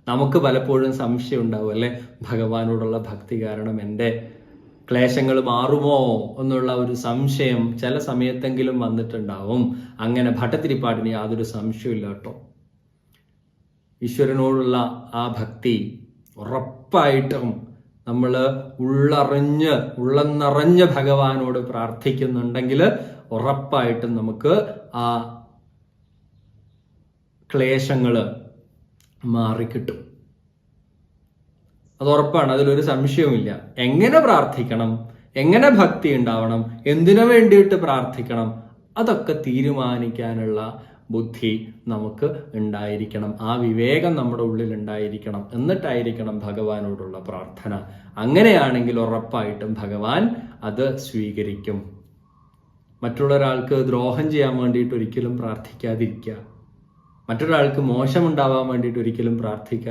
നമുക്ക് പലപ്പോഴും സംശയം ഉണ്ടാവും അല്ലെ, ഭഗവാനോടുള്ള ഭക്തി കാരണം എൻ്റെ ക്ലേശങ്ങൾ മാറുമോ എന്നുള്ള ഒരു സംശയം ചില സമയത്തെങ്കിലും വന്നിട്ടുണ്ടാവും. അങ്ങനെ ഭട്ടതിരിപ്പാടിന് യാതൊരു സംശയമില്ല കേട്ടോ. ഈശ്വരനോടുള്ള ആ ഭക്തി ഉറപ്പായിട്ടും നമ്മൾ ഉള്ളം നിറഞ്ഞ് ഭഗവാനോട് പ്രാർത്ഥിക്കുന്നുണ്ടെങ്കിൽ ഉറപ്പായിട്ടും നമുക്ക് ആ ക്ലേശങ്ങൾ മാറിക്കിട്ടും. അത് ഉറപ്പാണ്, അതിലൊരു സംശയവുമില്ല. എങ്ങനെ പ്രാർത്ഥിക്കണം, എങ്ങനെ ഭക്തി ഉണ്ടാവണം, എന്തിനു വേണ്ടിയിട്ട് പ്രാർത്ഥിക്കണം, അതൊക്കെ തീരുമാനിക്കാനുള്ള ബുദ്ധി നമുക്ക് ഉണ്ടായിരിക്കണം. ആ വിവേകം നമ്മുടെ ഉള്ളിൽ ഉണ്ടായിരിക്കണം. എന്നിട്ടായിരിക്കണം ഭഗവാനോടുള്ള പ്രാർത്ഥന. അങ്ങനെയാണെങ്കിൽ ഉറപ്പായിട്ടും ഭഗവാൻ അത് സ്വീകരിക്കും. മറ്റുള്ളൊരാൾക്ക് ദ്രോഹം ചെയ്യാൻ വേണ്ടിയിട്ട് ഒരിക്കലും പ്രാർത്ഥിക്കാതിരിക്കുക. മറ്റൊരാൾക്ക് മോശമുണ്ടാവാൻ വേണ്ടിയിട്ട് ഒരിക്കലും പ്രാർത്ഥിക്കുക